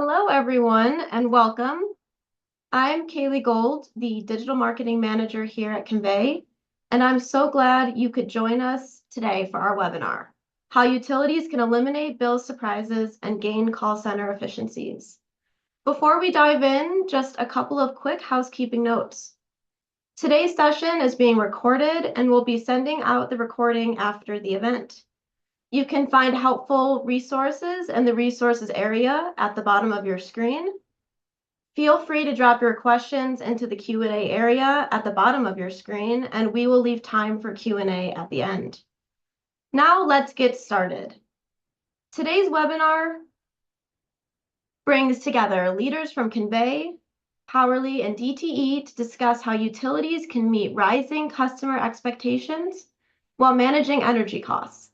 Hello, everyone, and welcome. I'm Kaylee Gold, the Digital Marketing Manager here at Convey, and I'm so glad you could join us today for our webinar, How Utilities Can Eliminate Bill Surprises and Gain Call Center Efficiencies. Before we dive in, just a couple of quick housekeeping notes. Today's session is being recorded and we'll be sending out the recording after the event. You can find helpful resources in the resources area at the bottom of your screen. Feel free to drop your questions into the Q&A area at the bottom of your screen, and we will leave time for Q&A at the end. Now let's get started. Today's webinar brings together leaders from Convey, Powerley, and DTE to discuss how utilities can meet rising customer expectations while managing energy costs.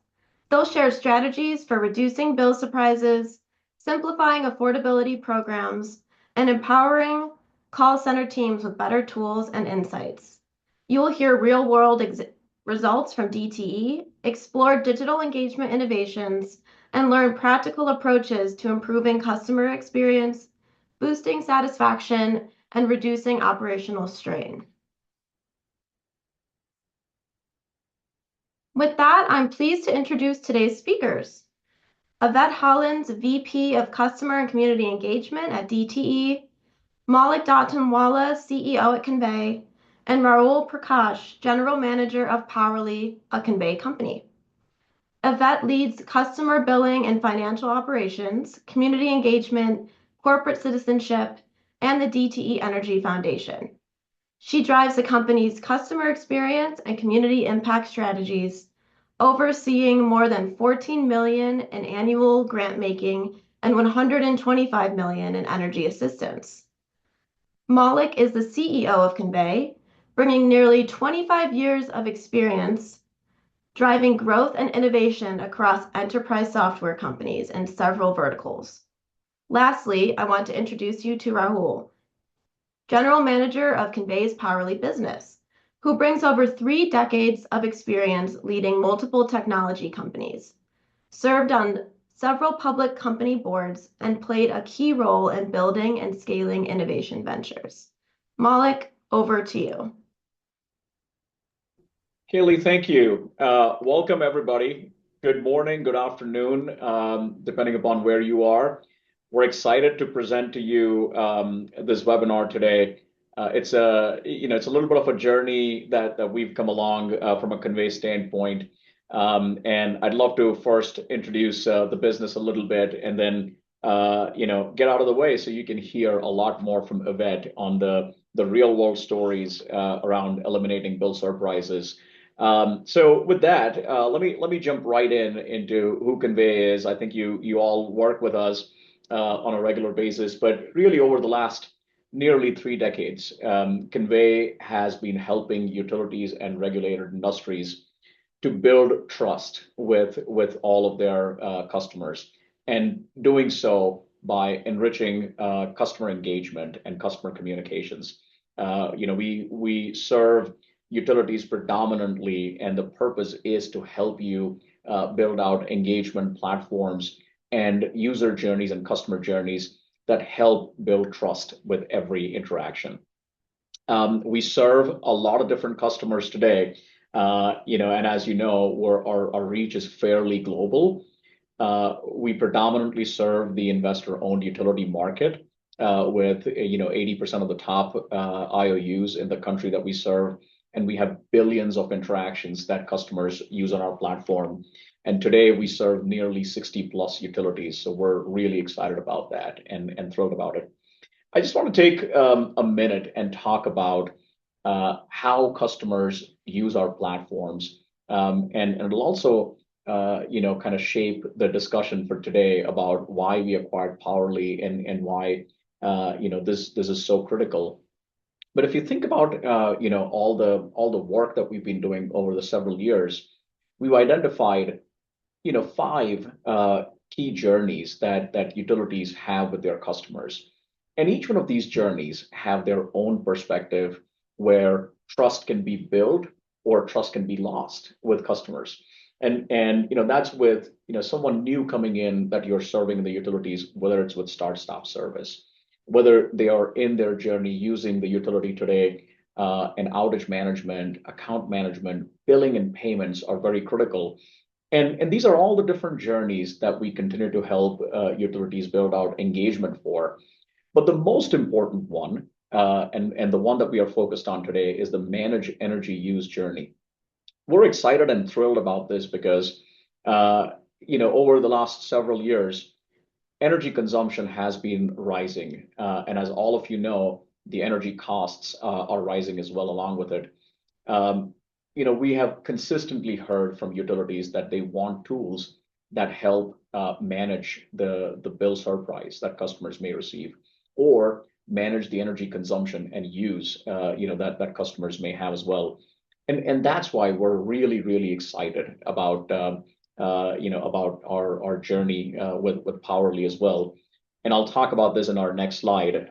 They'll share strategies for reducing bill surprises, simplifying affordability programs, and empowering call center teams with better tools and insights. You will hear real-world results from DTE, explore digital engagement innovations, and learn practical approaches to improving customer experience, boosting satisfaction, and reducing operational strain. With that, I'm pleased to introduce today's speakers. Evette Hollins, VP of Customer and Community Engagement at DTE, Maulik Datanwala, CEO at Convey, and Rahul Prakash, General Manager of Powerley, a Convey company. Evette leads customer billing and financial operations, community engagement, corporate citizenship, and the DTE Energy Foundation. She drives the company's customer experience and community impact strategies, overseeing more than $14 million in annual grant making and $125 million in energy assistance. Maulik is the CEO of Convey, bringing nearly 25 years of experience driving growth and innovation across enterprise software companies in several verticals. Lastly, I want to introduce you to Rahul, General Manager of Convey's Powerley business, who brings over 3 decades of experience leading multiple technology companies, served on several public company boards, and played a key role in building and scaling innovation ventures. Maulik, over to you. Kaylee, thank you. Welcome, everybody. Good morning, good afternoon, depending upon where you are. We're excited to present to you this webinar today. It's a little bit of a journey that we've come along from a Convey standpoint. And I'd love to first introduce the business a little bit and then get out of the way so you can hear a lot more from Evette on the real world stories around eliminating bill surprises. So with that, let me jump right into who Convey is. I think you all work with us on a regular basis, but really over the last nearly 3 decades, Convey has been helping utilities and regulated industries to build trust with all of their customers, and doing so by enriching customer engagement and customer communications. We serve utilities predominantly, and the purpose is to help you build out engagement platforms and user journeys and customer journeys that help build trust with every interaction. We serve a lot of different customers today, and as you know, our reach is fairly global. We predominantly serve the investor-owned utility market with 80% of the top IOUs in the country that we serve, and we have billions of interactions that customers use on our platform. And today we serve nearly 60 plus utilities, so we're really excited about that and thrilled about it. I just want to take a minute and talk about how customers use our platforms, and it'll also kind of shape the discussion for today about why we acquired Powerley and why this is so critical. But if you think about all the work that we've been doing over the several years, we've identified 5 key journeys that utilities have with their customers. And each one of these journeys have their own perspective where trust can be built or trust can be lost with customers. And that's with someone new coming in that you're serving in the utilities, whether it's with start-stop service, whether they are in their journey using the utility today, and outage management, account management, billing and payments are very critical. And these are all the different journeys that we continue to help utilities build out engagement for. But the most important one, and the one that we are focused on today, is the managed energy use journey. We're excited and thrilled about this because, over the last several years, energy consumption has been rising. And as all of you know, the energy costs are rising as well along with it. Um, we have consistently heard from utilities that they want tools that help manage the bill surprise that customers may receive, or manage the energy consumption and use, that customers may have as well. And that's why we're really, really excited about about our journey with Powerley as well. And I'll talk about this in our next slide,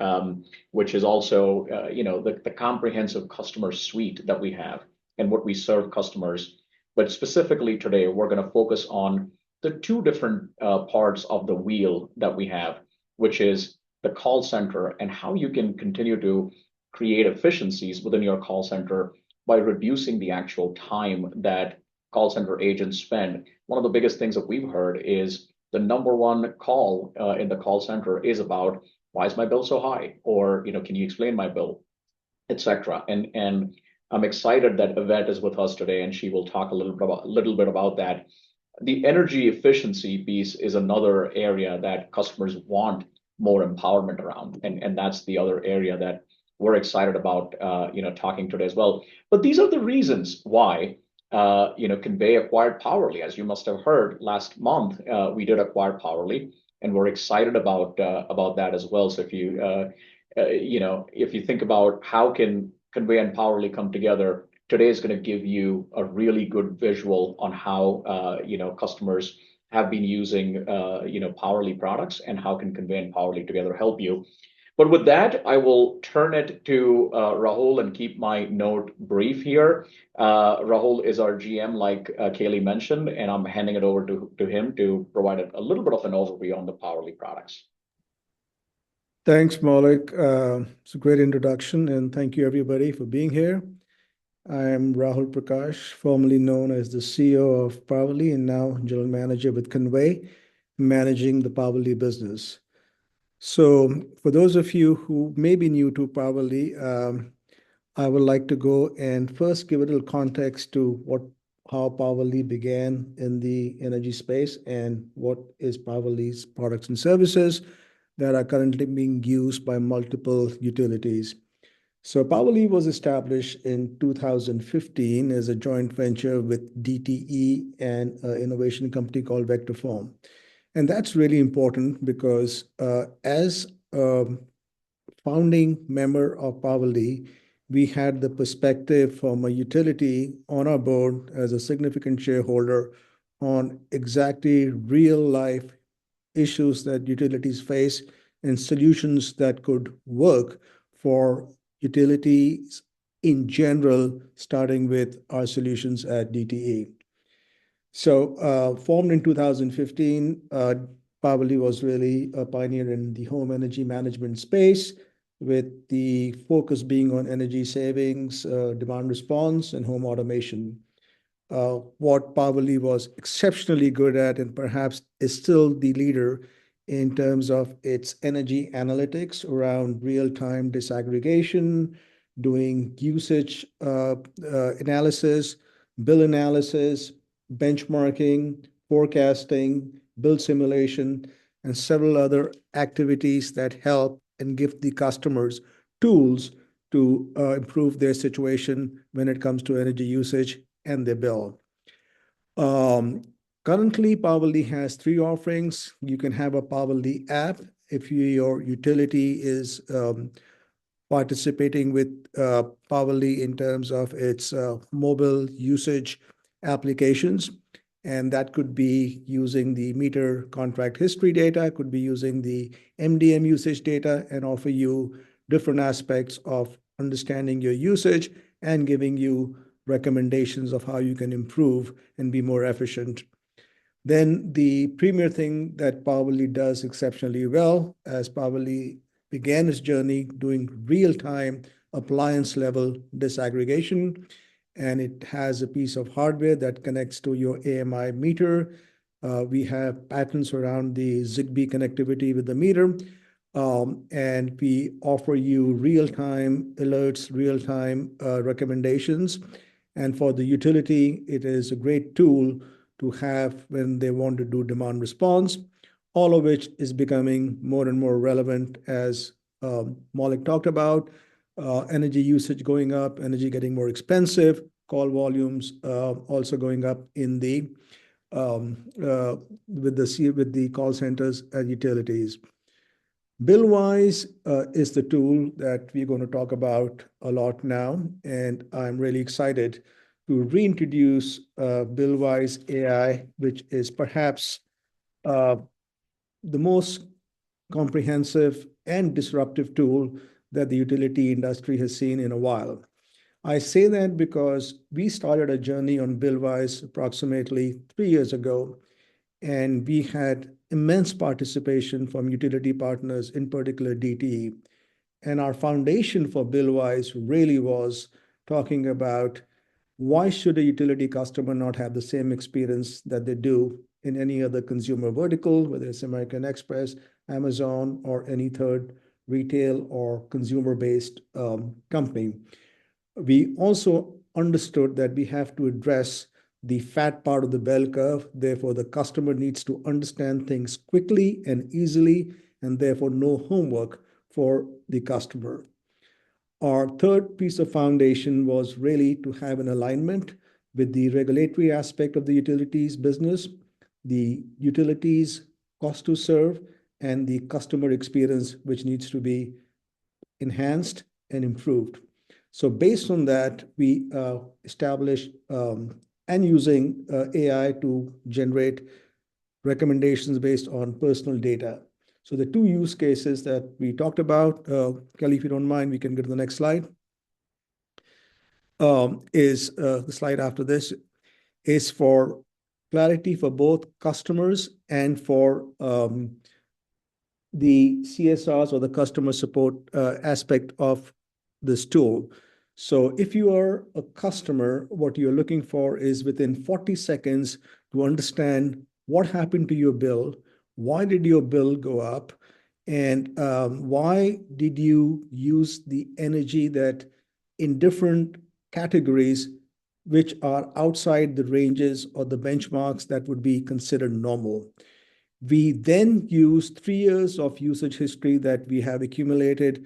which is also the comprehensive customer suite that we have and what we serve customers. But specifically today, we're going to focus on the two different parts of the wheel that we have, which is the call center and how you can continue to create efficiencies within your call center by reducing the actual time that call center agents spend. One of the biggest things that we've heard is the number one call in the call center is about, why is my bill so high? Or, can you explain my bill, etc. And I'm excited that Evette is with us today, and she will talk a little bit about that. The energy efficiency piece is another area that customers want more empowerment around, and that's the other area that we're excited about, talking today as well. But these are the reasons why, Convey acquired Powerley. As you must have heard, last month we did acquire Powerley, and we're excited about that as well. So if you think about how can Convey and Powerley come together, today is going to give you a really good visual on how customers have been using Powerley products, and how can Convey and Powerley together help you. But with that, I will turn it to Rahul and keep my note brief here. Rahul is our GM, like Kaylee mentioned, and I'm handing it over to him to provide a little bit of an overview on the Powerley products. Thanks, Maulik. It's a great introduction, and thank you everybody for being here. I am Rahul Prakash, formerly known as the CEO of Powerley and now General Manager with Convey, managing the Powerley business. So for those of you who may be new to Powerley, I would like to go and first give a little context to how Powerley began in the energy space and what is Powerley's products and services that are currently being used by multiple utilities. So Powerley was established in 2015 as a joint venture with DTE and an innovation company called Vectorform. And that's really important because as a founding member of Powerley, we had the perspective from a utility on our board as a significant shareholder on exactly real life issues that utilities face and solutions that could work for utilities in general, starting with our solutions at DTE. So formed in 2015, Powerley was really a pioneer in the home energy management space, with the focus being on energy savings, demand response, and home automation. What Powerley was exceptionally good at, and perhaps is still the leader in terms of its energy analytics around real-time disaggregation, doing usage analysis, bill analysis, benchmarking, forecasting, bill simulation, and several other activities that help and give the customers tools to improve their situation when it comes to energy usage and their bill. Currently, Powerley has 3 offerings. You can have a Powerley app if your utility is participating with Powerley in terms of its mobile usage applications. And that could be using the meter contract history data, could be using the MDM usage data, and offer you different aspects of understanding your usage and giving you recommendations of how you can improve and be more efficient. Then the premier thing that Powerley does exceptionally well, as Powerley began its journey doing real-time appliance-level disaggregation, and it has a piece of hardware that connects to your AMI meter. We have patents around the Zigbee connectivity with the meter, and we offer you real-time alerts, real-time recommendations. And for the utility, it is a great tool to have when they want to do demand response, all of which is becoming more and more relevant as Maulik talked about, energy usage going up, energy getting more expensive, call volumes also going up in the with the call centers and utilities. BillWise is the tool that we're going to talk about a lot now, and I'm really excited to reintroduce BillWise AI, which is perhaps the most comprehensive and disruptive tool that the utility industry has seen in a while. I say that because we started a journey on BillWise approximately 3 years ago, and we had immense participation from utility partners, in particular DTE. And our foundation for BillWise really was talking about why should a utility customer not have the same experience that they do in any other consumer vertical, whether it's American Express, Amazon, or any third retail or consumer-based company. We also understood that we have to address the fat part of the bell curve. Therefore, the customer needs to understand things quickly and easily, and therefore no homework for the customer. Our third piece of foundation was really to have an alignment with the regulatory aspect of the utilities business, the utilities cost to serve, and the customer experience, which needs to be enhanced and improved. So based on that, we established and using AI to generate recommendations based on personal data. So the two use cases that we talked about, Kelly, if you don't mind, we can go to the next slide, is the slide after this, is for clarity for both customers and for the CSRs or the customer support aspect of this tool. So if you are a customer, what you're looking for is within 40 seconds to understand what happened to your bill, why did your bill go up, and why did you use the energy that in different categories which are outside the ranges or the benchmarks that would be considered normal. We then use 3 years of usage history that we have accumulated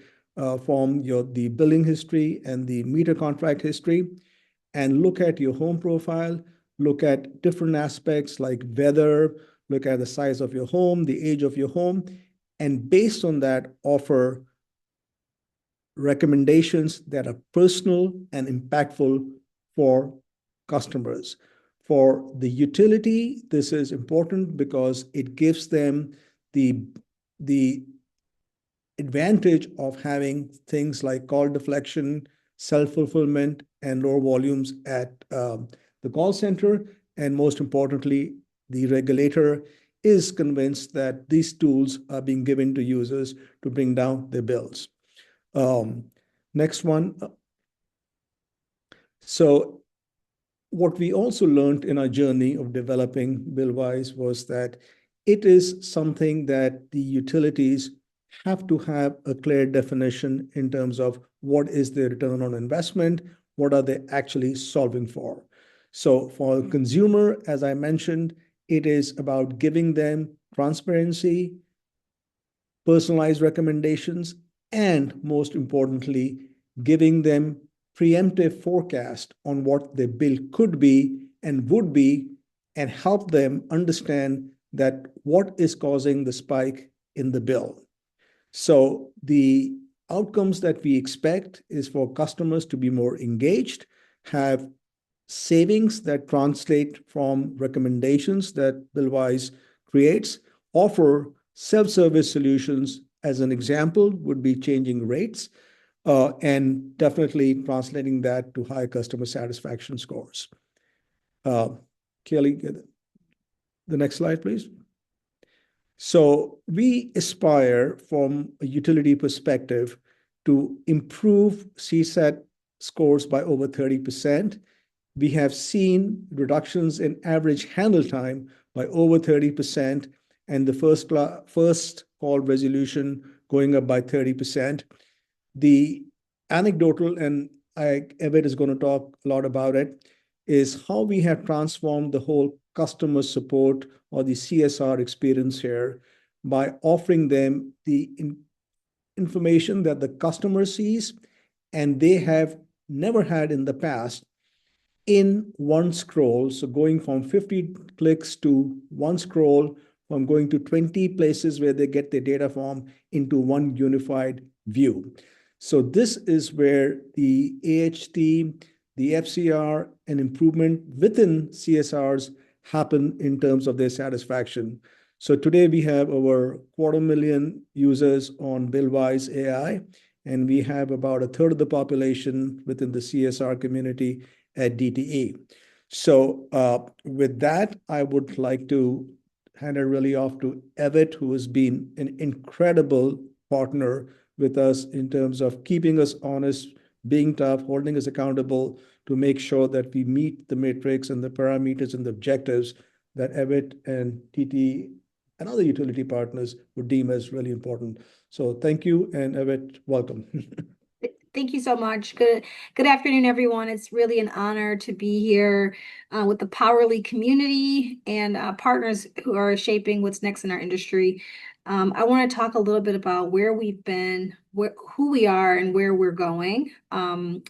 from the billing history and the meter contract history, and look at your home profile, look at different aspects like weather, look at the size of your home, the age of your home, and based on that, offer recommendations that are personal and impactful for customers. For the utility, this is important because it gives them the advantage of having things like call deflection, self-fulfillment, and lower volumes at the call center. And most importantly, the regulator is convinced that these tools are being given to users to bring down their bills. Next one. So what we also learned in our journey of developing BillWise was that it is something that the utilities have to have a clear definition in terms of what is their return on investment, what are they actually solving for. So for the consumer, as I mentioned, it is about giving them transparency, personalized recommendations, and most importantly, giving them preemptive forecast on what their bill could be and would be, and help them understand that what is causing the spike in the bill. So the outcomes that we expect is for customers to be more engaged, have savings that translate from recommendations that BillWise creates, offer self-service solutions. As an example, would be changing rates, and definitely translating that to high customer satisfaction scores. Kelly, the next slide, please. So we aspire from a utility perspective to improve CSAT scores by over 30%. We have seen reductions in average handle time by over 30% and the first call resolution going up by 30%. The anecdotal, and Evette is going to talk a lot about it, is how we have transformed the whole customer support or the CSR experience here by offering them the information that the customer sees and they have never had in the past in one scroll. So going from 50 clicks to one scroll, from going to 20 places where they get their data from into one unified view. So this is where the AHT, the FCR, and improvement within CSRs happen in terms of their satisfaction. So today we have over 250,000 users on BillWise AI, and we have about a third of the population within the CSR community at DTE. So with that, I would like to hand it really off to Evette, who has been an incredible partner with us in terms of keeping us honest, being tough, holding us accountable to make sure that we meet the metrics and the parameters and the objectives that Evette and TT and other utility partners would deem as really important. So thank you, and Evette, welcome. Thank you so much. Good afternoon, everyone. It's really an honor to be here with the Powerley community and partners who are shaping what's next in our industry. I want to talk a little bit about where we've been, who we are, and where we're going,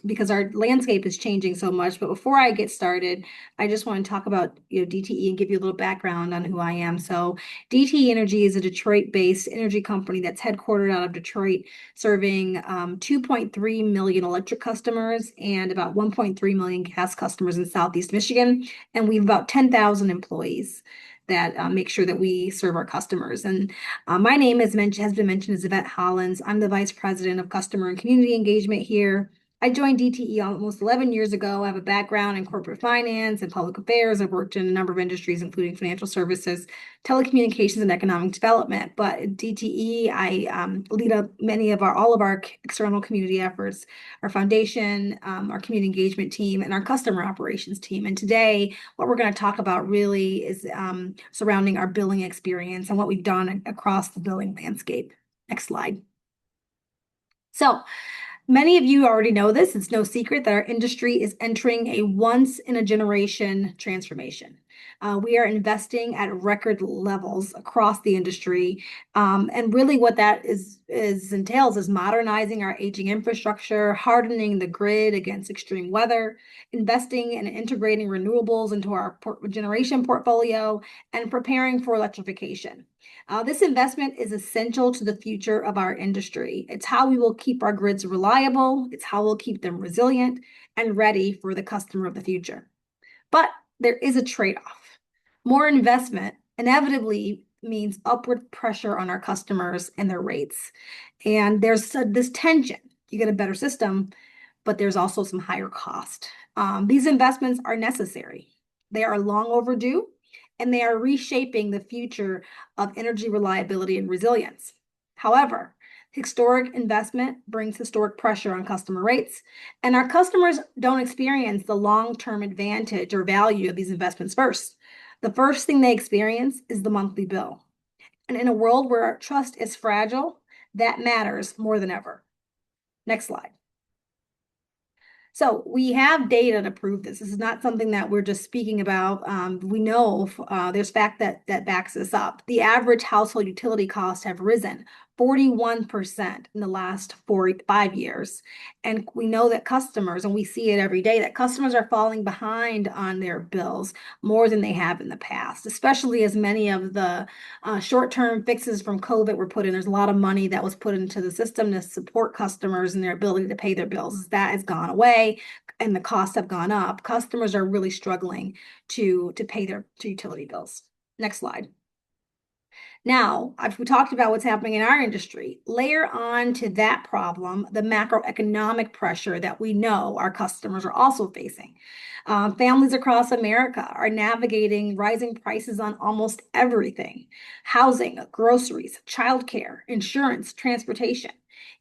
because our landscape is changing so much. But before I get started, I just want to talk about DTE and give you a little background on who I am. So DTE Energy is a Detroit-based energy company that's headquartered out of Detroit, serving 2.3 million electric customers and about 1.3 million gas customers in Southeast Michigan. And we have about 10,000 employees that make sure that we serve our customers. And my name has been mentioned as Evette Hollins. I'm the Vice President of Customer and Community Engagement here. I joined DTE almost 11 years ago. I have a background in corporate finance and public affairs. I've worked in a number of industries, including financial services, telecommunications, and economic development. But at DTE, I lead up all of our external community efforts, our foundation, our community engagement team, and our customer operations team. And today, what we're going to talk about really is surrounding our billing experience and what we've done across the billing landscape. Next slide. So, many of you already know this. It's no secret that our industry is entering a once-in-a-generation transformation. We are investing at record levels across the industry. And really what that entails is modernizing our aging infrastructure, hardening the grid against extreme weather, investing and integrating renewables into our generation portfolio, and preparing for electrification. This investment is essential to the future of our industry. It's how we will keep our grids reliable. It's how we'll keep them resilient and ready for the customer of the future. But there is a trade-off. More investment inevitably means upward pressure on our customers and their rates. And there's this tension. You get a better system, but there's also some higher cost. These investments are necessary. They are long overdue, and they are reshaping the future of energy reliability and resilience. However, historic investment brings historic pressure on customer rates, and our customers don't experience the long-term advantage or value of these investments first. The first thing they experience is the monthly bill. And in a world where our trust is fragile, that matters more than ever. Next slide. So we have data to prove this. This is not something that we're just speaking about. We know there's fact that backs this up. The average household utility costs have risen 41% in the last 5 years. And we know that customers, and we see it every day, that customers are falling behind on their bills more than they have in the past, especially as many of the short-term fixes from COVID were put in. There's a lot of money that was put into the system to support customers and their ability to pay their bills. That has gone away and the costs have gone up. Customers are really struggling to pay their utility bills. Next slide. Now, we talked about what's happening in our industry. Layer on to that problem the macroeconomic pressure that we know our customers are also facing. Families across America are navigating rising prices on almost everything: housing, groceries, childcare, insurance, transportation.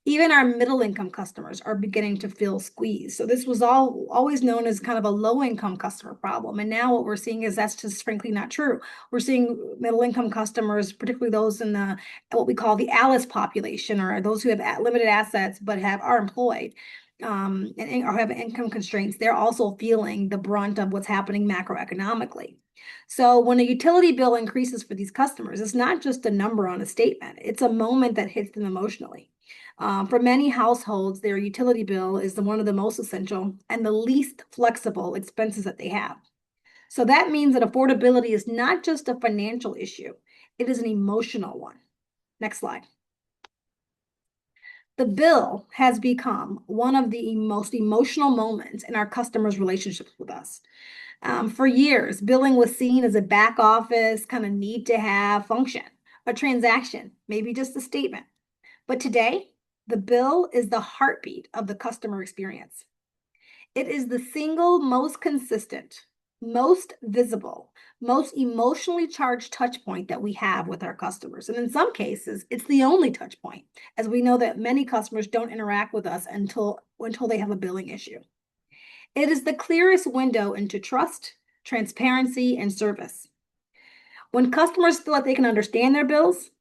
Even our middle income customers are beginning to feel squeezed. So this was always known as kind of a low income customer problem. And now what we're seeing is that's just frankly not true. We're seeing middle income customers, particularly those in the what we call the Alice population, or those who have limited assets but are employed, or have income constraints. They're also feeling the brunt of what's happening macroeconomically. So when a utility bill increases for these customers, it's not just a number on a statement. It's a moment that hits them emotionally. For many households, their utility bill is one of the most essential and the least flexible expenses that they have. So that means that affordability is not just a financial issue, it is an emotional one. Next slide. The bill has become one of the most emotional moments in our customers' relationships with us. For years, billing was seen as a back office kind of need to have function, a transaction, maybe just a statement. But today, the bill is the heartbeat of the customer experience. It is the single most consistent, most visible, most emotionally charged touch point that we have with our customers. And in some cases, it's the only touch point, as we know that many customers don't interact with us until they have a billing issue. It is the clearest window into trust, transparency, and service. When customers feel like they can understand their bills,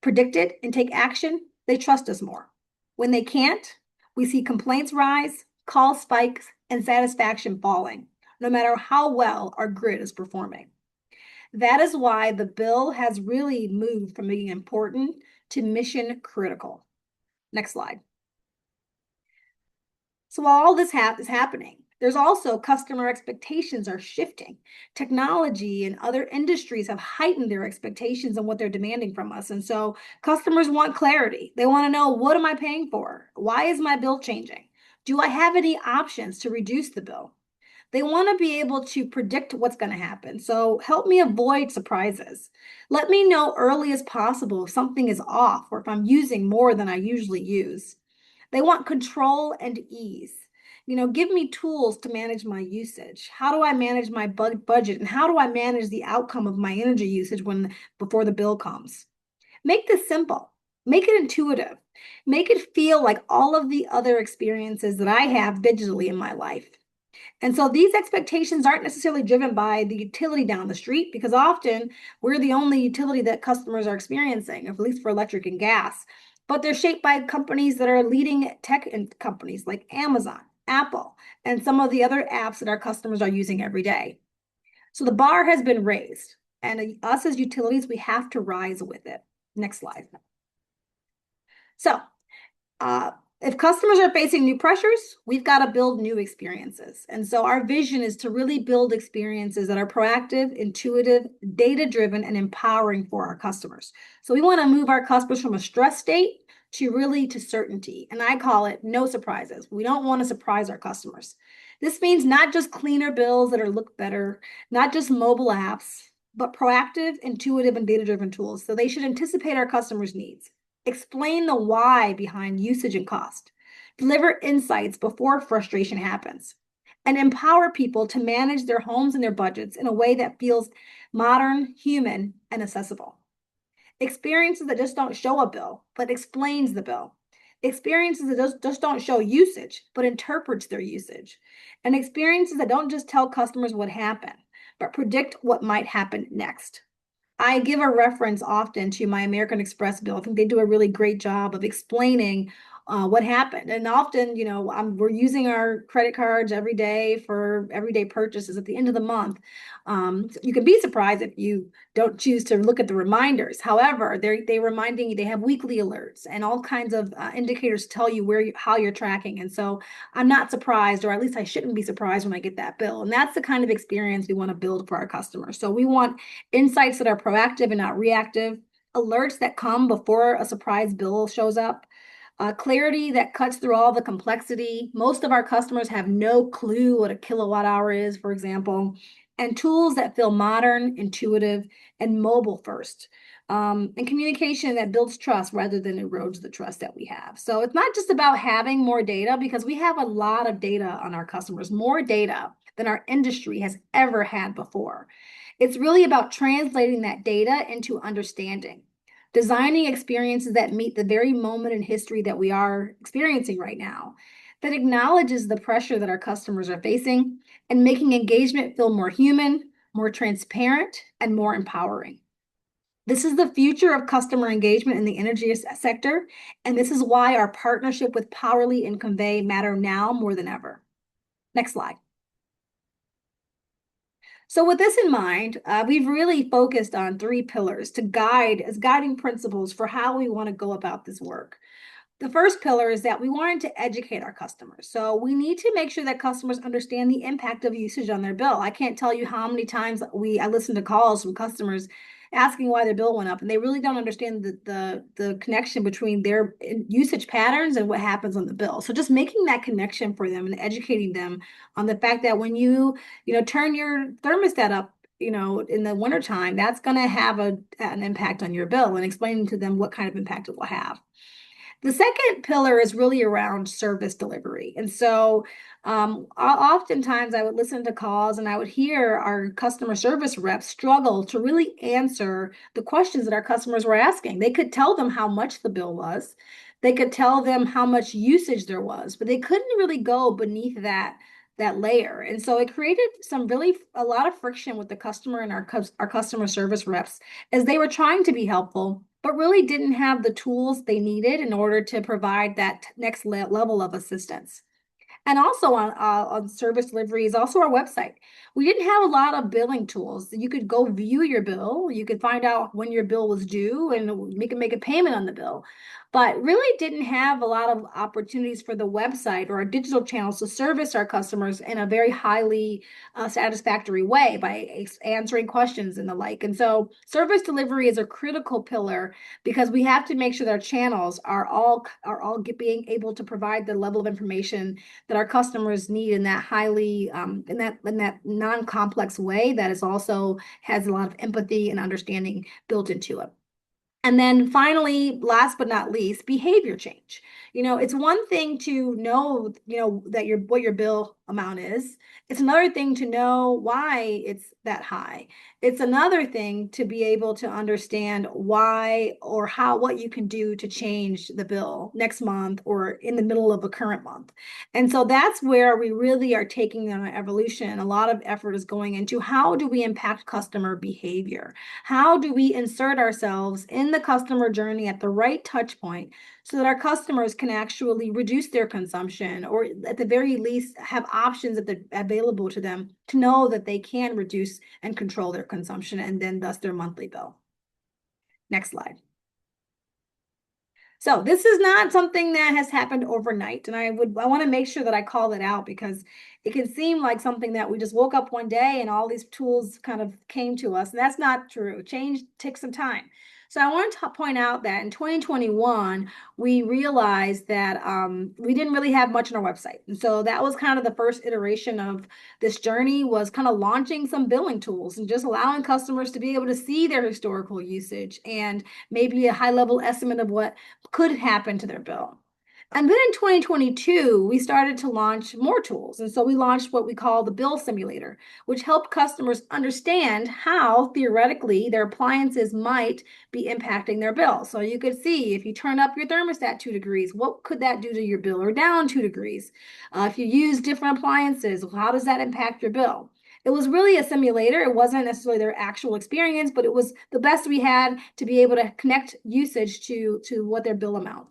predict it, and take action, they trust us more. When they can't, we see complaints rise, call spikes, and satisfaction falling, no matter how well our grid is performing. That is why the bill has really moved from being important to mission critical. Next slide. So while all this is happening, there's also customer expectations are shifting. Technology and other industries have heightened their expectations on what they're demanding from us. And so customers want clarity. They want to know, what am I paying for? Why is my bill changing? Do I have any options to reduce the bill? They want to be able to predict what's going to happen. So help me avoid surprises. Let me know early as possible if something is off or if I'm using more than I usually use. They want control and ease. Give me tools to manage my usage. How do I manage my budget? And how do I manage the outcome of my energy usage before the bill comes? Make this simple. Make it intuitive. Make it feel like all of the other experiences that I have digitally in my life. And so these expectations aren't necessarily driven by the utility down the street, because often we're the only utility that customers are experiencing, at least for electric and gas. But they're shaped by companies that are leading tech companies like Amazon, Apple, and some of the other apps that our customers are using every day. So the bar has been raised, and us as utilities, we have to rise with it. Next slide. So if customers are facing new pressures, we've got to build new experiences. And so our vision is to really build experiences that are proactive, intuitive, data-driven, and empowering for our customers. So we want to move our customers from a stress state to certainty. And I call it no surprises. We don't want to surprise our customers. This means not just cleaner bills that look better, not just mobile apps, but proactive, intuitive, and data-driven tools. So they should anticipate our customers' needs. Explain the why behind usage and cost, deliver insights before frustration happens, and empower people to manage their homes and their budgets in a way that feels modern, human, and accessible. Experiences that just don't show a bill, but explains the bill. Experiences that just don't show usage, but interprets their usage. And experiences that don't just tell customers what happened, but predict what might happen next. I give a reference often to my American Express bill. I think they do a really great job of explaining what happened. And often, we're using our credit cards every day for everyday purchases at the end of the month. So you can be surprised if you don't choose to look at the reminders. However, they're reminding you, they have weekly alerts and all kinds of indicators to tell you how you're tracking. And so I'm not surprised, or at least I shouldn't be surprised when I get that bill. And that's the kind of experience we want to build for our customers. So we want insights that are proactive and not reactive, alerts that come before a surprise bill shows up, clarity that cuts through all the complexity. Most of our customers have no clue what a kilowatt hour is, for example, and tools that feel modern, intuitive, and mobile first. and communication that builds trust rather than erodes the trust that we have. So it's not just about having more data, because we have a lot of data on our customers, more data than our industry has ever had before. It's really about translating that data into understanding, designing experiences that meet the very moment in history that we are experiencing right now, that acknowledges the pressure that our customers are facing, and making engagement feel more human, more transparent, and more empowering. This is the future of customer engagement in the energy sector, and this is why our partnership with Powerley and Convey matter now more than ever. Next slide. So with this in mind, we've really focused on 3 pillars to guide as guiding principles for how we want to go about this work. The first pillar is that we wanted to educate our customers. So we need to make sure that customers understand the impact of usage on their bill. I can't tell you how many times I listen to calls from customers asking why their bill went up, and they really don't understand the connection between their usage patterns and what happens on the bill. So just making that connection for them and educating them on the fact that when you turn your thermostat up, in the wintertime, that's going to have an impact on your bill, and explaining to them what kind of impact it will have. The second pillar is really around service delivery. And so oftentimes I would listen to calls and I would hear our customer service reps struggle to really answer the questions that our customers were asking. They could tell them how much the bill was. They could tell them how much usage there was, but they couldn't really go beneath that layer. And so it created a lot of friction with the customer and our customer service reps as they were trying to be helpful, but really didn't have the tools they needed in order to provide that next level of assistance. And also on service delivery is also our website. We didn't have a lot of billing tools. You could go view your bill. You could find out when your bill was due and make a payment on the bill, but really didn't have a lot of opportunities for the website or our digital channels to service our customers in a very highly satisfactory way by answering questions and the like. And so service delivery is a critical pillar, because we have to make sure that our channels are all being able to provide the level of information that our customers need in that highly in that non-complex way that is also has a lot of empathy and understanding built into it. And then finally, last but not least, behavior change. It's one thing to know, that what your bill amount is. It's another thing to know why it's that high. It's another thing to be able to understand why or what you can do to change the bill next month or in the middle of a current month. And so that's where we really are taking an evolution. A lot of effort is going into how do we impact customer behavior? How do we insert ourselves in the customer journey at the right touch point so that our customers can actually reduce their consumption, or at the very least have options available to them to know that they can reduce and control their consumption and then thus their monthly bill. Next slide. So this is not something that has happened overnight, and I want to make sure that I call it out, because it can seem like something that we just woke up one day and all these tools kind of came to us, and that's not true. Change takes some time. So I want to point out that in 2021, we realized that we didn't really have much on our website. And so that was kind of the first iteration of this journey, was kind of launching some billing tools and just allowing customers to be able to see their historical usage and maybe a high level estimate of what could happen to their bill. And then in 2022, we started to launch more tools. And so we launched what we call the bill simulator, which helped customers understand how theoretically their appliances might be impacting their bill. So you could see if you turn up your thermostat 2 degrees, what could that do to your bill, or down 2 degrees? If you use different appliances, how does that impact your bill? It was really a simulator. It wasn't necessarily their actual experience, but it was the best we had to be able to connect usage to what their bill amount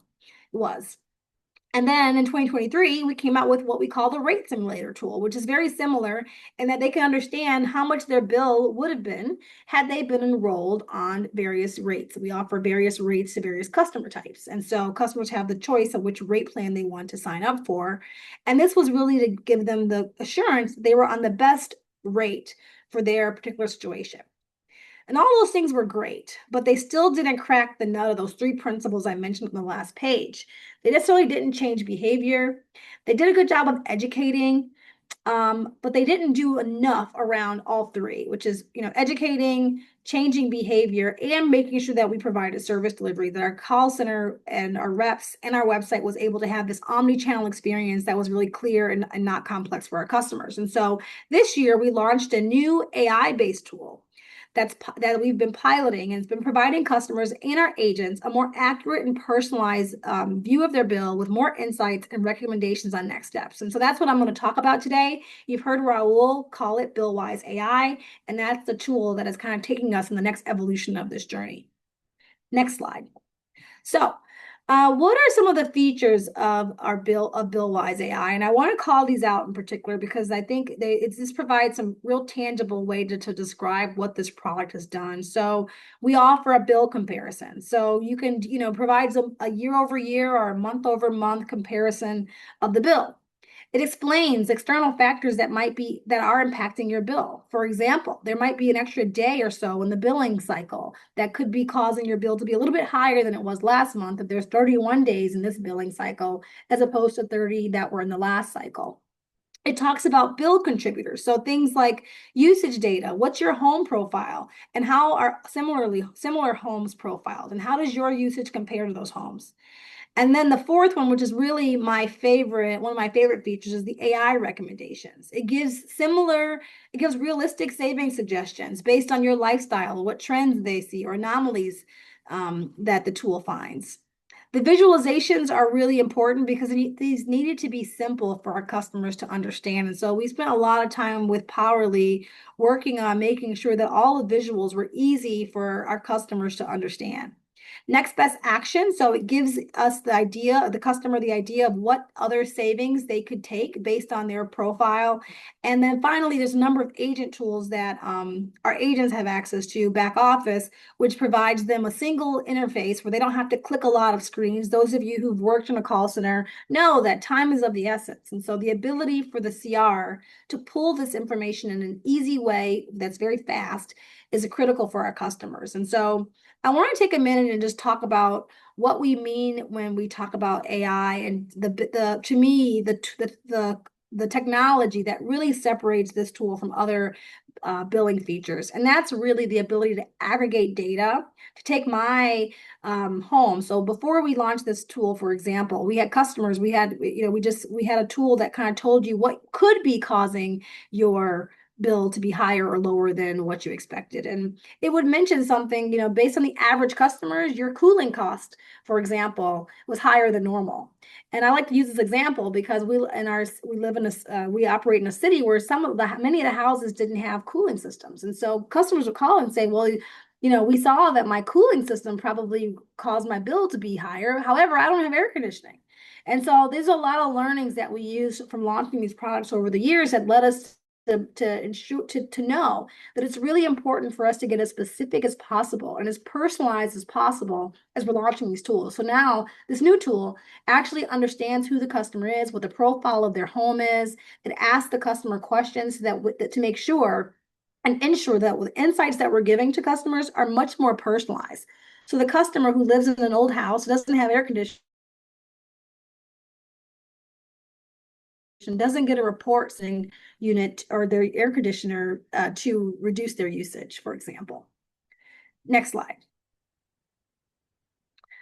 was. And then in 2023, we came out with what we call the rate simulator tool, which is very similar in that they can understand how much their bill would have been had they been enrolled on various rates. We offer various rates to various customer types. And so customers have the choice of which rate plan they want to sign up for. And this was really to give them the assurance that they were on the best rate for their particular situation. And all those things were great, but they still didn't crack the nut of those 3 principles I mentioned on the last page. They necessarily didn't change behavior. They did a good job of educating, but they didn't do enough around all three, which is, educating, changing behavior, and making sure that we provide a service delivery, that our call center and our reps and our website was able to have this omni-channel experience that was really clear and not complex for our customers. And so this year we launched a new AI-based tool that we've been piloting, and it's been providing customers and our agents a more accurate and personalized view of their bill with more insights and recommendations on next steps. And so that's what I'm going to talk about today. You've heard Rahul call it BillWise AI, and that's the tool that is kind of taking us in the next evolution of this journey. Next slide. So what are some of the features of our BillWise AI? And I want to call these out in particular because I think this provides some real tangible way to describe what this product has done. So we offer a bill comparison. So you can, provide a year-over-year or a month-over-month comparison of the bill. It explains external factors that are impacting your bill. For example, there might be an extra day or so in the billing cycle that could be causing your bill to be a little bit higher than it was last month if there's 31 days in this billing cycle as opposed to 30 that were in the last cycle. It talks about bill contributors. So things like usage data, what's your home profile, and how are similar homes profiled, and how does your usage compare to those homes? And then the fourth one, which is really one of my favorite features, is the AI recommendations. It gives realistic saving suggestions based on your lifestyle, what trends they see, or anomalies that the tool finds. The visualizations are really important because these needed to be simple for our customers to understand. And so we spent a lot of time with Powerley working on making sure that all the visuals were easy for our customers to understand. Next best action. So it gives us the customer the idea of what other savings they could take based on their profile. And then finally, there's a number of agent tools that our agents have access to, back office, which provides them a single interface where they don't have to click a lot of screens. Those of you who've worked in a call center know that time is of the essence. And so the ability for the CR to pull this information in an easy way that's very fast is critical for our customers. And so I want to take a minute and just talk about what we mean when we talk about AI, and to me the technology that really separates this tool from other billing features. And that's really the ability to aggregate data to take my home. So before we launched this tool, for example, we had customers, we had a tool that kind of told you what could be causing your bill to be higher or lower than what you expected. And it would mention something, based on the average customers, your cooling cost, for example, was higher than normal. And I like to use this example because we operate in a city where many of the houses didn't have cooling systems. And so customers would call and say, well, we saw that my cooling system probably caused my bill to be higher. However, I don't have air conditioning. And so there's a lot of learnings that we use from launching these products over the years that led us to know that it's really important for us to get as specific as possible and as personalized as possible as we're launching these tools. So now this new tool actually understands who the customer is, what the profile of their home is. It asks the customer questions to make sure and ensure that the insights that we're giving to customers are much more personalized. So the customer who lives in an old house, doesn't have air conditioning, doesn't get a report saying unit or their air conditioner to reduce their usage, for example. Next slide.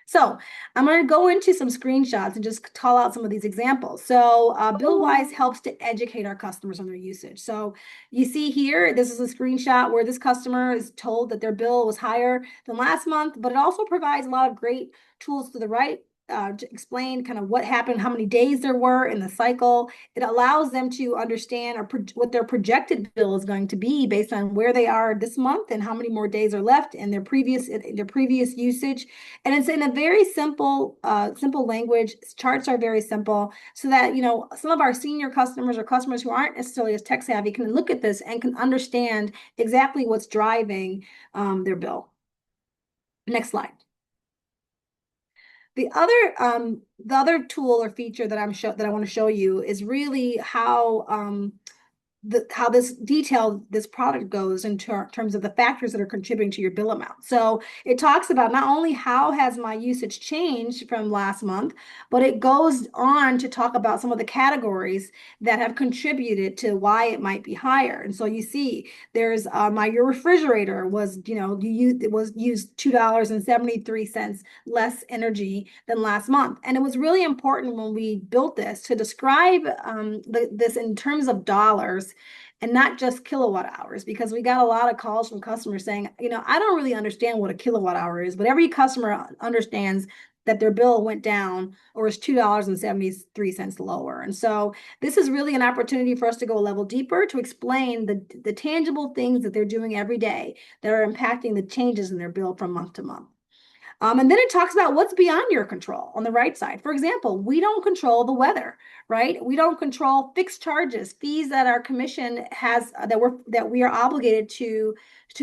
So I'm going to go into some screenshots and just call out some of these examples. So BillWise helps to educate our customers on their usage. So you see here, this is a screenshot where this customer is told that their bill was higher than last month, but it also provides a lot of great tools to the right to explain kind of what happened, how many days there were in the cycle. It allows them to understand what their projected bill is going to be based on where they are this month and how many more days are left in their previous usage. And it's in a very simple language. Charts are very simple so that, some of our senior customers or customers who aren't necessarily as tech savvy can look at this and can understand exactly what's driving their bill. Next slide. The other tool or feature that I want to show you is really how how this product goes in terms of the factors that are contributing to your bill amount. So it talks about not only how has my usage changed from last month, but it goes on to talk about some of the categories that have contributed to why it might be higher. And so you see there's your refrigerator was, it was used $2.73 less energy than last month. And it was really important when we built this to describe this in terms of dollars and not just kilowatt hours, because we got a lot of calls from customers saying, I don't really understand what a kilowatt hour is, but every customer understands that their bill went down or is $2.73 lower. And so this is really an opportunity for us to go a level deeper to explain the tangible things that they're doing every day that are impacting the changes in their bill from month to month. And then it talks about what's beyond your control on the right side. For example, we don't control the weather, right? We don't control fixed charges, fees that our commission has that we are obligated to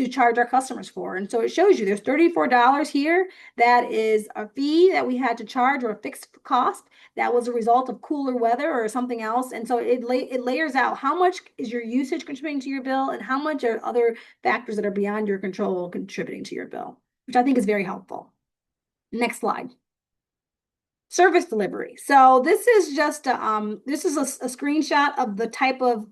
charge our customers for. And so it shows you there's $34 here. That is a fee that we had to charge, or a fixed cost that was a result of cooler weather or something else. And so it layers out how much is your usage contributing to your bill and how much are other factors that are beyond your control contributing to your bill, which I think is very helpful. Next slide. Service delivery. So this is just a screenshot of the type of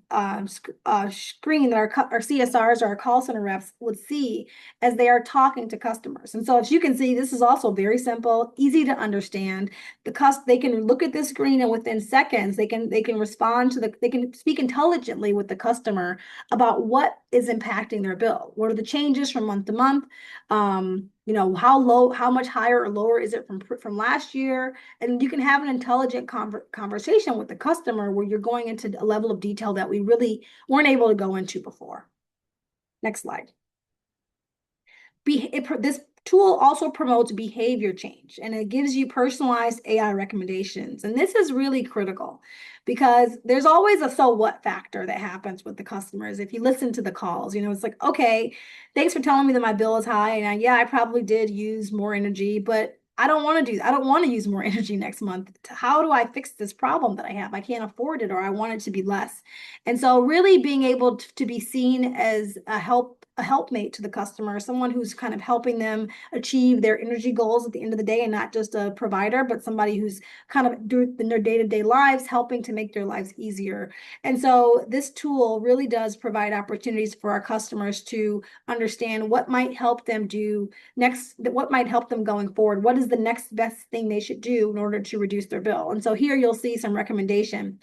screen that our CSRs or our call center reps would see as they are talking to customers. And so as you can see, this is also very simple, easy to understand. They can look at this screen and within seconds they can respond to they can speak intelligently with the customer about what is impacting their bill. What are the changes from month to month? How much higher or lower is it from last year? And you can have an intelligent conversation with the customer where you're going into a level of detail that we really weren't able to go into before. Next slide. This tool also promotes behavior change, and it gives you personalized AI recommendations. And this is really critical because there's always a so what factor that happens with the customers. If you listen to the calls, it's like, okay, thanks for telling me that my bill is high. And I probably did use more energy, but I don't want to use more energy next month. How do I fix this problem that I have? I can't afford it, or I want it to be less. And so really being able to be seen as a helpmate to the customer, someone who's kind of helping them achieve their energy goals at the end of the day, and not just a provider, but somebody who's kind of in their day-to-day lives, helping to make their lives easier. And so this tool really does provide opportunities for our customers to understand what might help them do next, what might help them going forward. What is the next best thing they should do in order to reduce their bill? And so here you'll see some recommendation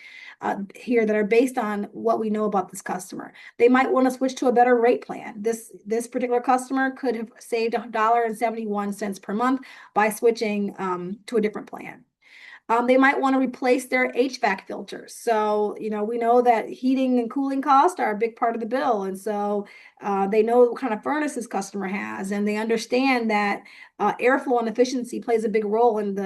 here that are based on what we know about this customer. They might want to switch to a better rate plan. This particular customer could have saved $1.71 per month by switching to a different plan. They might want to replace their HVAC filters. So, we know that heating and cooling costs are a big part of the bill. And so they know what kind of furnace this customer has, and they understand that airflow and efficiency plays a big role in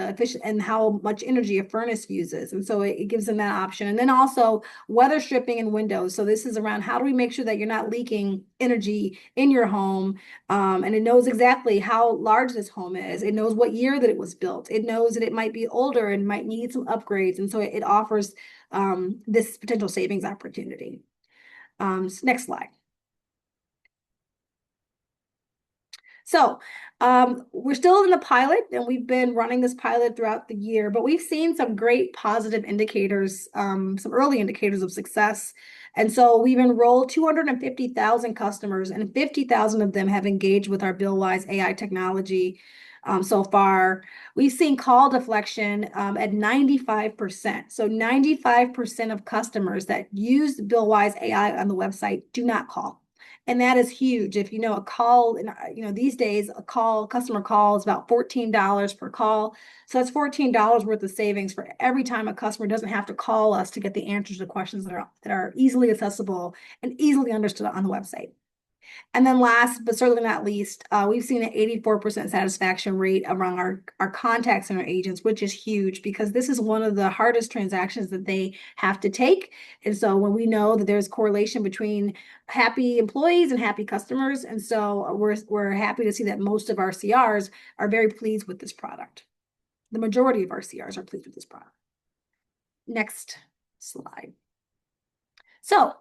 and how much energy a furnace uses. And so it gives them that option. And then also weather stripping and windows. So this is around how do we make sure that you're not leaking energy in your home. And it knows exactly how large this home is. It knows what year that it was built. It knows that it might be older and might need some upgrades. And so it offers this potential savings opportunity. Next slide. So we're still in the pilot, and we've been running this pilot throughout the year, but we've seen some great positive indicators, some early indicators of success. And so we've enrolled 250,000 customers, and 50,000 of them have engaged with our BillWise AI technology so far. We've seen call deflection at 95%. So 95% of customers that use BillWise AI on the website do not call. And that is huge. If a call, these days customer call is about $14 per call. So that's $14 worth of savings for every time a customer doesn't have to call us to get the answers to questions that are easily accessible and easily understood on the website. And then last, but certainly not least, we've seen an 84% satisfaction rate among our contacts and our agents, which is huge because this is one of the hardest transactions that they have to take. And so when we know that there's correlation between happy employees and happy customers, and so we're happy to see that most of our CRs are very pleased with this product. The majority of our CRs are pleased with this product. Next slide. So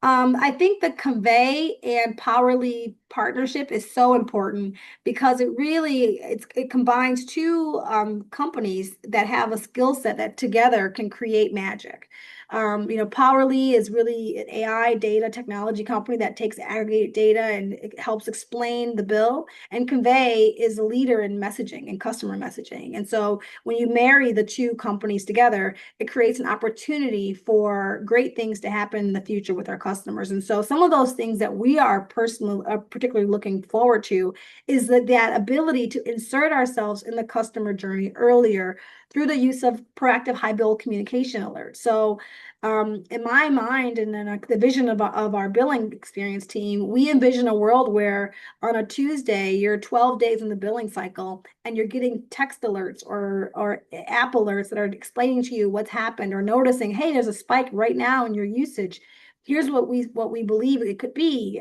I think the Convey and Powerley partnership is so important because it combines two companies that have a skill set that together can create magic. Powerley is really an AI data technology company that takes aggregated data and it helps explain the bill. And Convey is a leader in messaging and customer messaging. And so when you marry the two companies together, it creates an opportunity for great things to happen in the future with our customers. And so some of those things that we are particularly looking forward to is that ability to insert ourselves in the customer journey earlier through the use of proactive high bill communication alerts. So in my mind, and then the vision of our billing experience team, we envision a world where on a Tuesday, you're 12 days in the billing cycle and you're getting text alerts or app alerts that are explaining to you what's happened or noticing, hey, there's a spike right now in your usage. Here's what we believe it could be.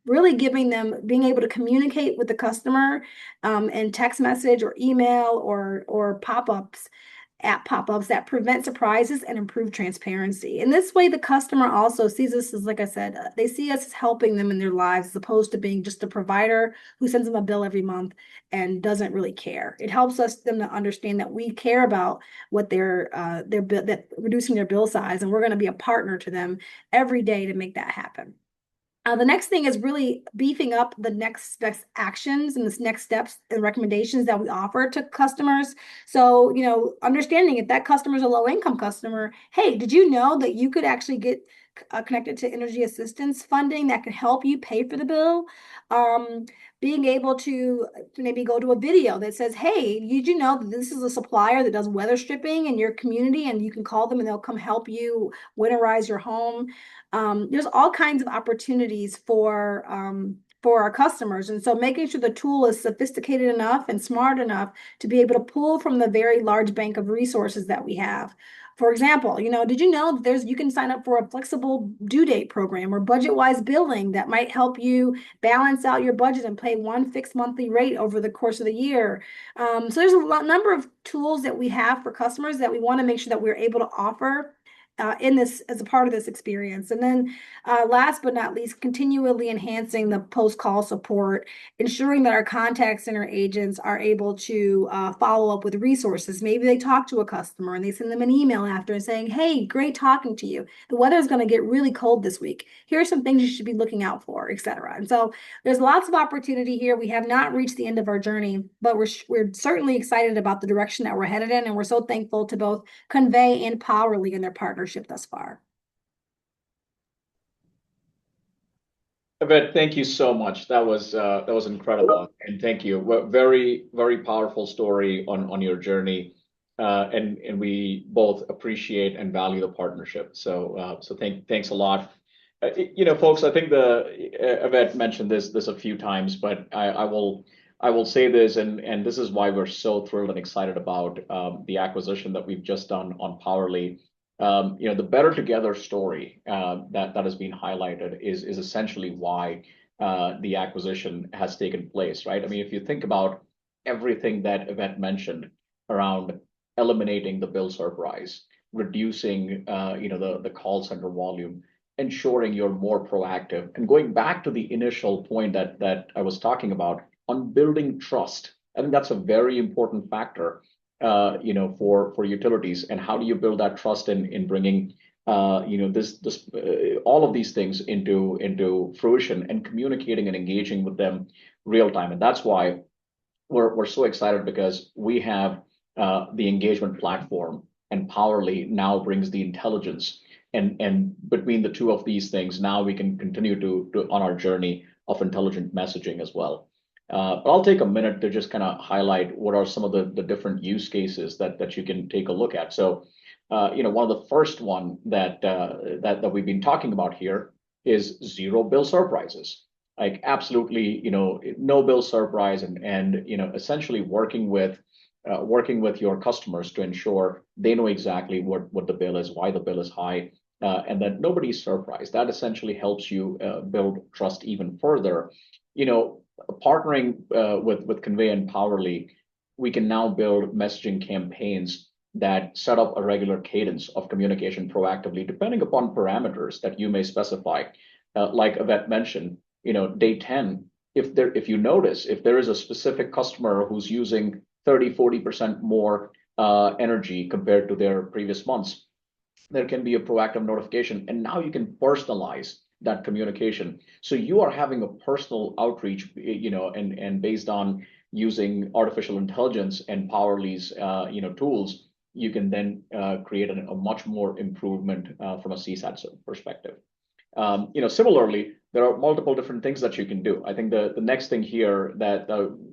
Really giving them being able to communicate with the customer in text message or email or pop-ups, app pop-ups that prevent surprises and improve transparency. And this way, the customer also sees us as, like I said, they see us as helping them in their lives as opposed to being just a provider who sends them a bill every month and doesn't really care. It helps them to understand that we care about what that reducing their bill size, and we're going to be a partner to them every day to make that happen. The next thing is really beefing up the next best actions and the next steps and recommendations that we offer to customers. So, understanding if that customer is a low income customer, hey, did you know that you could actually get connected to energy assistance funding that can help you pay for the bill? Being able to maybe go to a video that says, hey, did you know that this is a supplier that does weather stripping in your community and you can call them and they'll come help you winterize your home? There's all kinds of opportunities for our customers. And so making sure the tool is sophisticated enough and smart enough to be able to pull from the very large bank of resources that we have. For example, did you know that you can sign up for a flexible due date program or budget-wise billing that might help you balance out your budget and pay one fixed monthly rate over the course of the year? So there's a number of tools that we have for customers that we want to make sure that we're able to offer in this as a part of this experience. And then last but not least, continually enhancing the post-call support, ensuring that our contact center agents are able to follow up with resources. Maybe they talk to a customer and they send them an email after and saying, hey, great talking to you. The weather is going to get really cold this week. Here are some things you should be looking out for, etc. And so there's lots of opportunity here. We have not reached the end of our journey, but we're certainly excited about the direction that we're headed in. And we're so thankful to both Convey and Powerley in their partnership thus far. Evette, thank you so much. That was incredible, and thank you. Very, very powerful story on your journey, and we both appreciate and value the partnership. So thanks a lot. Folks, I think Evette mentioned this a few times, but I will say this, and this is why we're so thrilled and excited about the acquisition that we've just done on Powerley. The Better Together story that has been highlighted is essentially why the acquisition has taken place, right? I mean, if you think about everything that Evette mentioned around eliminating the bill surprise, reducing the call center volume, ensuring you're more proactive, and going back to the initial point that I was talking about on building trust. I think that's a very important factor for utilities. And how do you build that trust in bringing all of these things into fruition and communicating and engaging with them real time? And that's why we're so excited, because we have the engagement platform, and Powerley now brings the intelligence. And between the two of these things, now we can continue to on our journey of intelligent messaging as well. But I'll take a minute to just kind of highlight what are some of the different use cases that you can take a look at. So, one of the first one that we've been talking about here is zero bill surprises. Like absolutely, no bill surprise, and essentially working with your customers to ensure they know exactly what the bill is, why the bill is high, and that nobody's surprised. That essentially helps you build trust even further. Partnering with Convey and Powerley, we can now build messaging campaigns that set up a regular cadence of communication proactively, depending upon parameters that you may specify. Like Evette mentioned, day 10, if you notice, if there is a specific customer who's using 30-40% more energy compared to their previous months, there can be a proactive notification, and now you can personalize that communication. So you are having a personal outreach, and based on using artificial intelligence and Powerley's, tools, you can then create a much more improvement from a CSAT perspective. Similarly, there are multiple different things that you can do. I think the next thing here that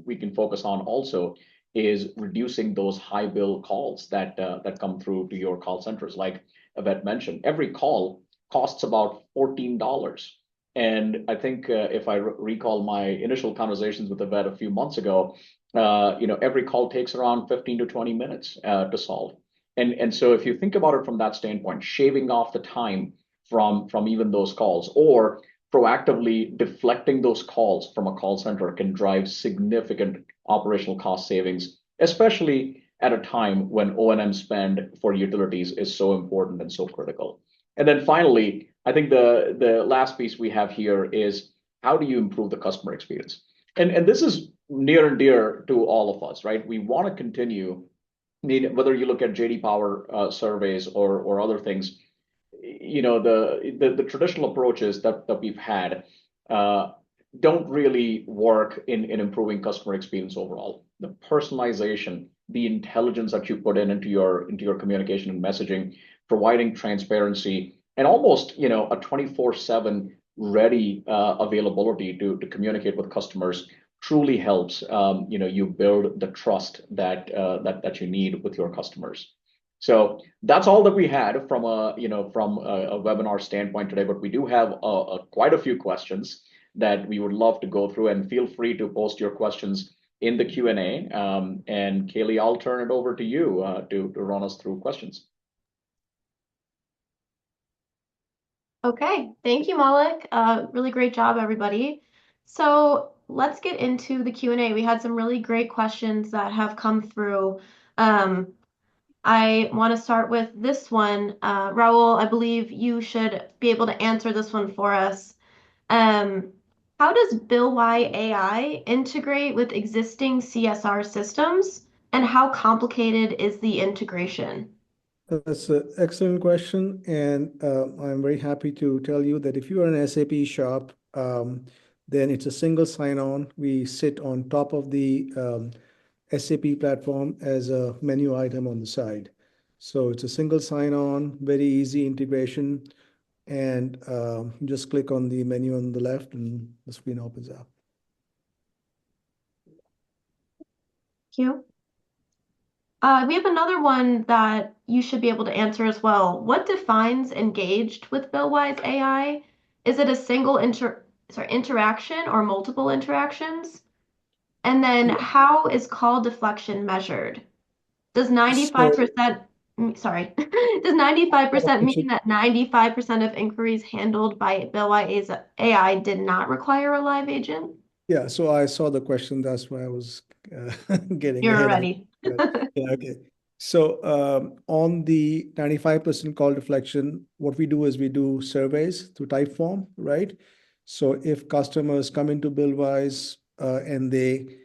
we can focus on also is reducing those high bill calls that come through to your call centers. Like Evette mentioned, every call costs about $14. And I think if I recall my initial conversations with Evette a few months ago, every call takes around 15 to 20 minutes to solve. And so if you think about it from that standpoint, shaving off the time from even those calls, or proactively deflecting those calls from a call center, can drive significant operational cost savings, especially at a time when O&M spend for utilities is so important and so critical. And then finally, I think the last piece we have here is, how do you improve the customer experience? And this is near and dear to all of us, right? We want to continue, whether you look at JD Power surveys or other things, the traditional approaches that we've had don't really work in improving customer experience overall. The personalization, the intelligence that you put into your communication and messaging, providing transparency, and almost a 24/7 ready availability to communicate with customers truly helps you build the trust that you need with your customers. So that's all that we had from a webinar standpoint today, but we do have quite a few questions that we would love to go through, and feel free to post your questions in the Q&A. And Kaylee, I'll turn it over to you to run us through questions. Okay, thank you, Maulik. Really great job, everybody. So let's get into the Q&A. We had some really great questions that have come through. I want to start with this one. Rahul, I believe you should be able to answer this one for us. How does BillY AI integrate with existing CSR systems, and how complicated is the integration? That's an excellent question, and I'm very happy to tell you that if you are an SAP shop, then it's a single sign-on. We sit on top of the SAP platform as a menu item on the side. So it's a single sign-on, very easy integration, and just click on the menu on the left and the screen opens up. Thank you. We have another one that you should be able to answer as well. What defines engaged with BillWise AI? Is it a single interaction or multiple interactions? And then how is call deflection measured? Does 95%, sorry, does 95% mean that 95% of inquiries handled by BillWise AI did not require a live agent? Yeah, so I saw the question. That's why I was getting You're ahead ready. Yeah, okay. So on the 95% call deflection, what we do is we do surveys through Typeform, right? So if customers come into BillWise and they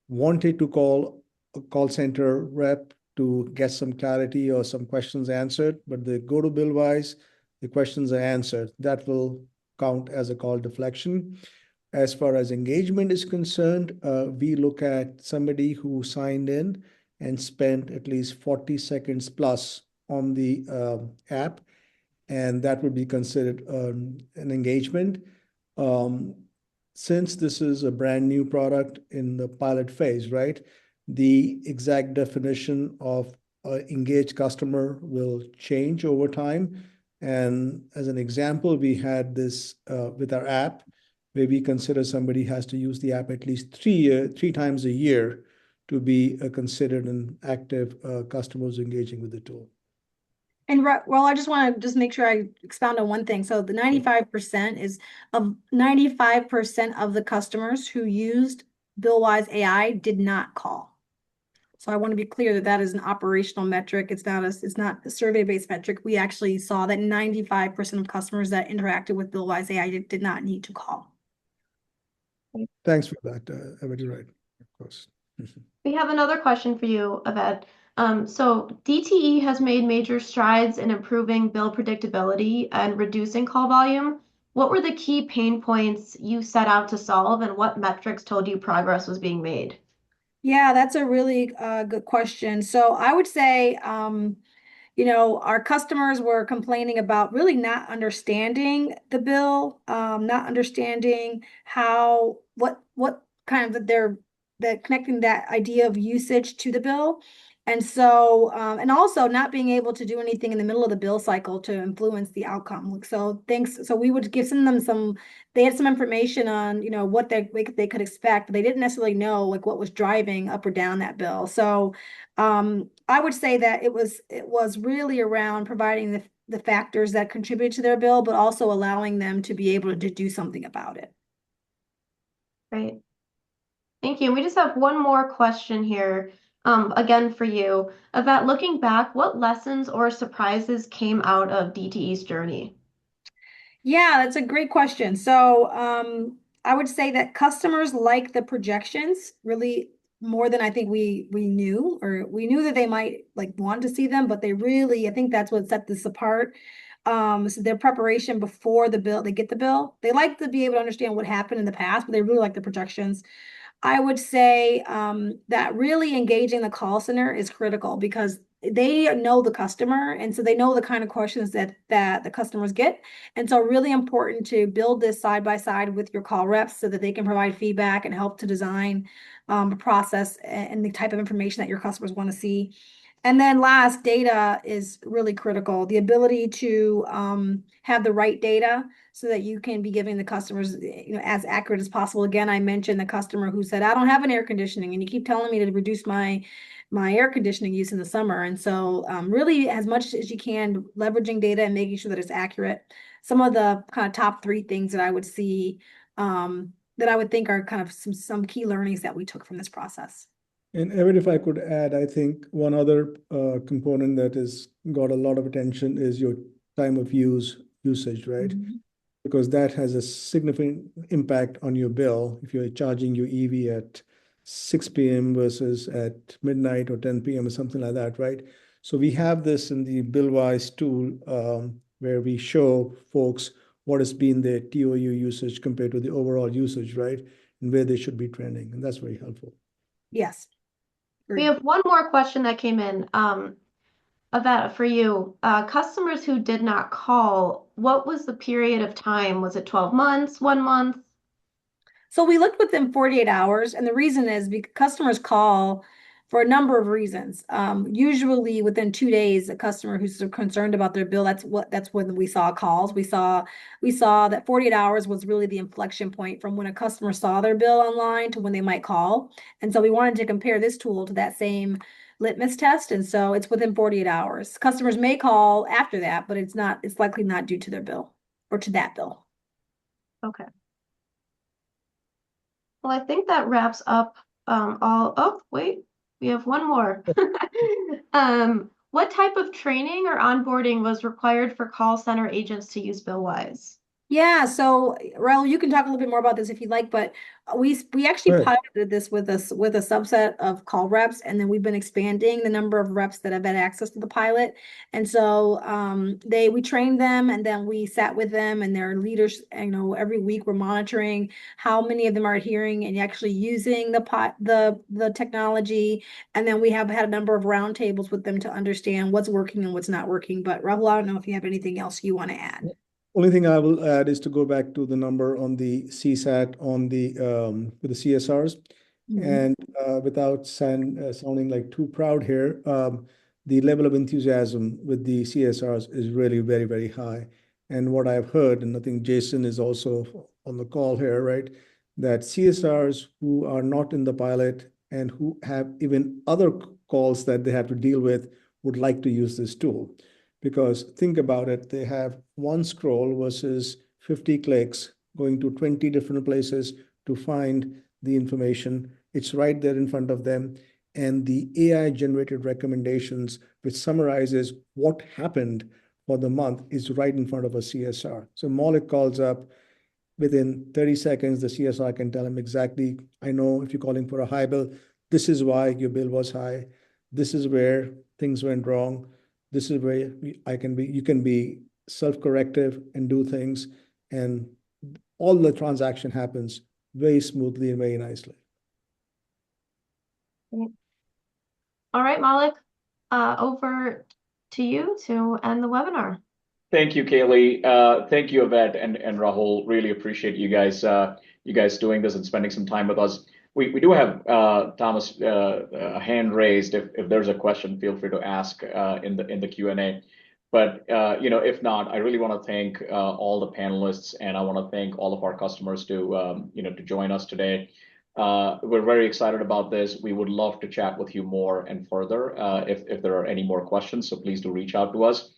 wanted to call a call center rep to get some clarity or some questions answered, but they go to BillWise, the questions are answered, that will count as a call deflection. As far as engagement is concerned, we look at somebody who signed in and spent at least 40 seconds plus on the app, and that would be considered an engagement. Since this is a brand new product in the pilot phase, right, the exact definition of engaged customer will change over time. And as an example, we had this with our app, where we consider somebody has to use the app at least three times a year to be considered an active customer who's engaging with the tool. And well, I just want to make sure I expound on one thing. So the 95% is of 95% of the customers who used BillWise AI did not call. So I want to be clear that that is an operational metric. It's not a survey-based metric. We actually saw that 95% of customers that interacted with BillWise AI did not need to call. Thanks for that, Evette, you're right, of course. We have another question for you, Evette. So DTE has made major strides in improving bill predictability and reducing call volume. What were the key pain points you set out to solve, and what metrics told you progress was being made? Yeah, that's a really good question. So I would say, our customers were complaining about really not understanding the bill, not understanding what kind of that connecting that idea of usage to the bill. And so, and also not being able to do anything in the middle of the bill cycle to influence the outcome. So we would give them they had some information on, what they could expect, but they didn't necessarily know like what was driving up or down that bill. So I would say that it was really around providing the factors that contribute to their bill, but also allowing them to be able to do something about it. Great. Thank you. And we just have one more question here, again for you. About looking back, what lessons or surprises came out of DTE's journey? Yeah, that's a great question. So I would say that customers like the projections really more than I think we knew, or we knew that they might like want to see them, but they really, I think that's what set this apart. So their preparation before the bill, they get the bill. They like to be able to understand what happened in the past, but they really like the projections. I would say that really engaging the call center is critical because they know the customer, and so they know the kind of questions that the customers get. And so really important to build this side by side with your call reps so that they can provide feedback and help to design a process and the type of information that your customers want to see. And then last, data is really critical. The ability to have the right data so that you can be giving the customers, as accurate as possible. Again, I mentioned the customer who said, I don't have an air conditioning, and you keep telling me to reduce my air conditioning use in the summer. And so really, as much as you can, leveraging data and making sure that it's accurate. Some of the kind of top 3 things that I would see that I would think are kind of some key learnings that we took from this process. And Evette, if I could add, I think one other component that has got a lot of attention is your time of usage, right? Mm-hmm. Because that has a significant impact on your bill. If you're charging your EV at 6 p.m. versus at midnight or 10 p.m. or something like that, right? So we have this in the BillWise tool where we show folks what has been their TOU usage compared to the overall usage, right? And where they should be trending. And that's very helpful. Yes. We have one more question that came in. Evette, for you, customers who did not call, what was the period of time? Was it 12 months, 1 month? So we looked within 48 hours, and the reason is because customers call for a number of reasons. Usually within 2 days, a customer who's concerned about their bill, that's when we saw calls. We saw that 48 hours was really the inflection point from when a customer saw their bill online to when they might call. And so we wanted to compare this tool to that same litmus test. And so it's within 48 hours. Customers may call after that, but it's likely not due to their bill or to that bill. Okay. Well, I think that wraps up wait, we have one more. What type of training or onboarding was required for call center agents to use BillWise? Yeah, so Rahul, you can talk a little bit more about this if you'd like, but we actually piloted this with a subset of call reps, and then we've been expanding the number of reps that have had access to the pilot. And so we trained them, and then we sat with them and their leaders. Every week we're monitoring how many of them are adhering and actually using the technology. And then we have had a number of roundtables with them to understand what's working and what's not working. But Rahul, I don't know if you have anything else you want to add. Only thing I will add is to go back to the number on the CSAT on the with the CSRs, mm-hmm. And without sounding like too proud here, the level of enthusiasm with the CSRs is really very, very high. And what I've heard, and I think Jason is also on the call here, right? That CSRs who are not in the pilot and who have even other calls that they have to deal with would like to use this tool. Because think about it, they have one scroll versus 50 clicks going to 20 different places to find the information. It's right there in front of them. and the AI-generated recommendations, which summarizes what happened for the month, is right in front of a CSR. So Maulik calls up. Within 30 seconds, the CSR can tell him exactly, I know if you're calling for a high bill, this is why your bill was high. This is where things went wrong. This is where you can be self-corrective and do things. And all the transaction happens very smoothly and very nicely. All right, Maulik, over to you to end the webinar. Thank you, Kaylee. Thank you, Evette and Rahul. Really appreciate you guys doing this and spending some time with us. We do have Thomas a hand raised. If there's a question, feel free to ask in the Q&A. But if not, I really want to thank all the panelists, and I want to thank all of our customers to join us today. We're very excited about this. We would love to chat with you more and further if there are any more questions. So please do reach out to us.